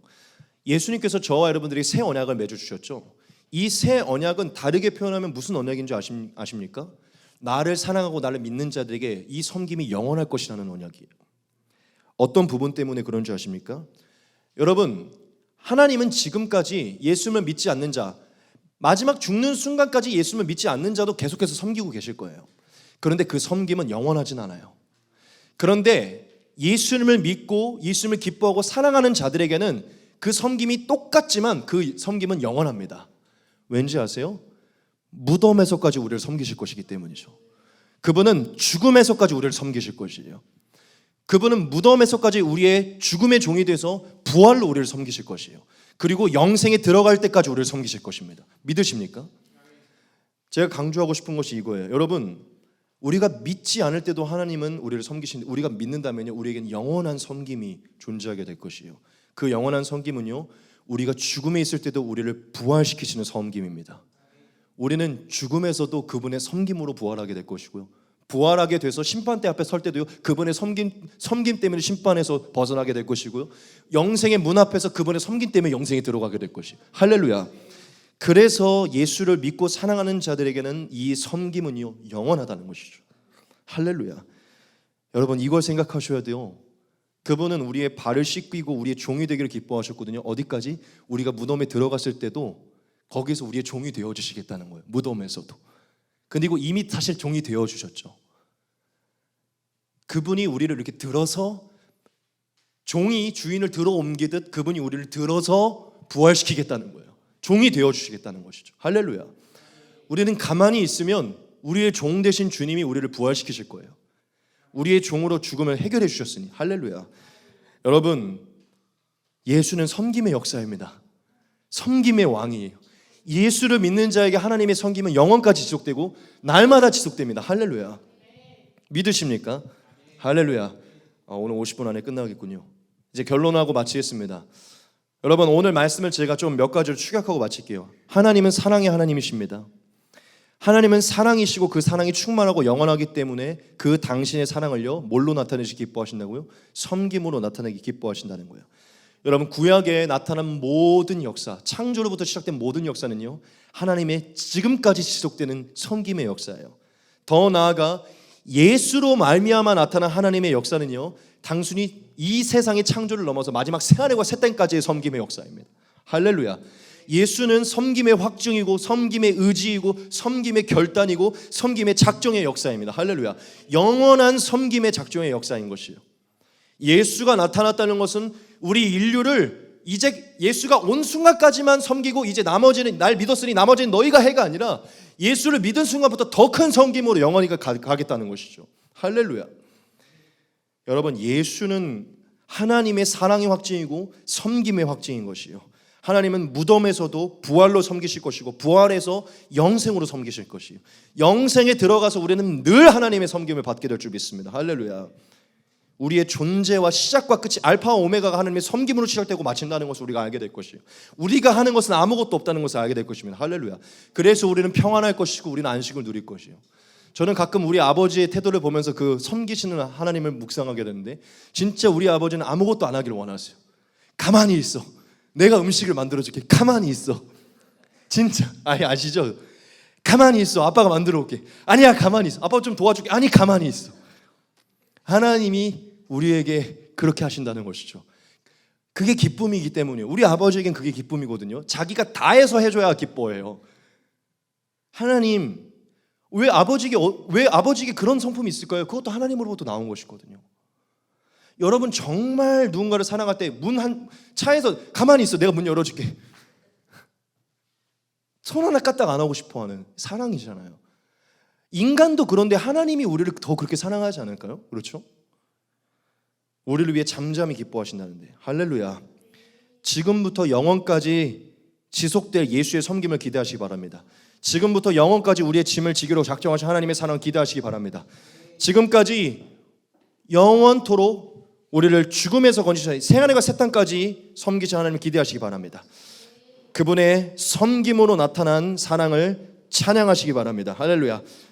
예수님께서 저와 여러분들에게 새 언약을 맺어주셨죠. 이 새 언약은 다르게 표현하면 무슨 언약인 줄 아십니까? 나를 사랑하고 나를 믿는 자들에게 이 섬김이 영원할 것이라는 언약이에요. 어떤 부분 때문에 그런 줄 아십니까? 여러분 하나님은 지금까지 예수님을 믿지 않는 자, 마지막 죽는 순간까지 예수님을 믿지 않는 자도 계속해서 섬기고 계실 거예요. 그런데 그 섬김은 영원하진 않아요. 그런데 예수님을 믿고 예수님을 기뻐하고 사랑하는 자들에게는 그 섬김이 똑같지만 그 섬김은 영원합니다. 왠지 아세요? 무덤에서까지 우리를 섬기실 것이기 때문이죠. 그분은 죽음에서까지 우리를 섬기실 것이에요. 그분은 무덤에서까지 우리의 죽음의 종이 돼서 부활로 우리를 섬기실 것이에요. 그리고 영생에 들어갈 때까지 우리를 섬기실 것입니다. 믿으십니까? 제가 강조하고 싶은 것이 이거예요. 여러분 우리가 믿지 않을 때도 하나님은 우리를 섬기시는데, 우리가 믿는다면요, 우리에게는 영원한 섬김이 존재하게 될 것이에요. 그 영원한 섬김은요, 우리가 죽음에 있을 때도 우리를 부활시키시는 섬김입니다. 우리는 죽음에서도 그분의 섬김으로 부활하게 될 것이고요, 부활하게 돼서 심판대 앞에 설 때도요, 그분의 섬김 때문에 심판에서 벗어나게 될 것이고요, 영생의 문 앞에서 그분의 섬김 때문에 영생에 들어가게 될 것이에요. 할렐루야. 그래서 예수를 믿고 사랑하는 자들에게는 이 섬김은요, 영원하다는 것이죠. 할렐루야. 여러분 이걸 생각하셔야 돼요. 그분은 우리의 발을 씻기고 우리의 종이 되기를 기뻐하셨거든요. 어디까지? 우리가 무덤에 들어갔을 때도 거기서 우리의 종이 되어주시겠다는 거예요. 무덤에서도. 그리고 이미 사실 종이 되어주셨죠. 그분이 우리를 이렇게 들어서, 종이 주인을 들어 옮기듯 그분이 우리를 들어서 부활시키겠다는 거예요. 종이 되어주시겠다는 것이죠. 할렐루야. 우리는 가만히 있으면 우리의 종 되신 주님이 우리를 부활시키실 거예요. 우리의 종으로 죽음을 해결해 주셨으니. 할렐루야. 여러분, 예수는 섬김의 역사입니다. 섬김의 왕이에요. 예수를 믿는 자에게 하나님의 섬김은 영원까지 지속되고 날마다 지속됩니다. 할렐루야. 믿으십니까? 할렐루야. 오늘 50분 안에 끝나겠군요. 이제 결론하고 마치겠습니다. 여러분, 오늘 말씀을 제가 좀 몇 가지로 축약하고 마칠게요. 하나님은 사랑의 하나님이십니다. 하나님은 사랑이시고 그 사랑이 충만하고 영원하기 때문에 그 당신의 사랑을요, 뭘로 나타내시기 기뻐하신다고요? 섬김으로 나타내기 기뻐하신다는 거예요. 여러분, 구약에 나타난 모든 역사, 창조로부터 시작된 모든 역사는요, 하나님의 지금까지 지속되는 섬김의 역사예요. 더 나아가 예수로 말미암아 나타난 하나님의 역사는요, 단순히 이 세상의 창조를 넘어서 마지막 새하늘과 새 땅까지의 섬김의 역사입니다. 할렐루야. 예수는 섬김의 확증이고 섬김의 의지이고 섬김의 결단이고 섬김의 작정의 역사입니다. 할렐루야. 영원한 섬김의 작정의 역사인 것이에요. 예수가 나타났다는 것은 우리 인류를 이제 예수가 온 순간까지만 섬기고 이제 나머지는 날 믿었으니 나머지는 너희가 해가 아니라 예수를 믿은 순간부터 더 큰 섬김으로 영원히 가겠다는 것이죠. 할렐루야. 여러분, 예수는 하나님의 사랑의 확증이고 섬김의 확증인 것이에요. 하나님은 무덤에서도 부활로 섬기실 것이고 부활에서 영생으로 섬기실 것이에요. 영생에 들어가서 우리는 늘 하나님의 섬김을 받게 될 줄 믿습니다. 할렐루야. 우리의 존재와 시작과 끝이 알파와 오메가가 하나님의 섬김으로 시작되고 마친다는 것을 우리가 알게 될 것이에요. 우리가 하는 것은 아무것도 없다는 것을 알게 될 것입니다. 할렐루야. 그래서 우리는 평안할 것이고 우리는 안식을 누릴 것이에요. 저는 가끔 우리 아버지의 태도를 보면서 그 섬기시는 하나님을 묵상하게 되는데, 진짜 우리 아버지는 아무것도 안 하기를 원하세요. 가만히 있어. 내가 음식을 만들어줄게. 가만히 있어. 진짜 아시죠? 가만히 있어. 아빠가 만들어 올게. 아니야, 가만히 있어. 아빠 좀 도와줄게. 아니, 가만히 있어. 하나님이 우리에게 그렇게 하신다는 것이죠. 그게 기쁨이기 때문이에요. 우리 아버지에겐 그게 기쁨이거든요. 자기가 다 해서 해줘야 기뻐해요. 하나님, 왜 아버지에게 그런 성품이 있을까요? 그것도 하나님으로부터 나온 것이거든요. 여러분, 정말 누군가를 사랑할 때 차에서 가만히 있어. 내가 문 열어줄게. 손 하나 까딱 안 하고 싶어하는 사랑이잖아요. 인간도 그런데 하나님이 우리를 더 그렇게 사랑하지 않을까요? 그렇죠? 우리를 위해 잠잠히 기뻐하신다는데. 할렐루야. 지금부터 영원까지 지속될 예수의 섬김을 기대하시기 바랍니다. 지금부터 영원까지 우리의 짐을 지기로 작정하신 하나님의 사랑을 기대하시기 바랍니다. 지금까지 영원토록 우리를 죽음에서 건지시는 새하늘과 새 땅까지 섬기신 하나님을 기대하시기 바랍니다. 그분의 섬김으로 나타난 사랑을 찬양하시기 바랍니다. 할렐루야.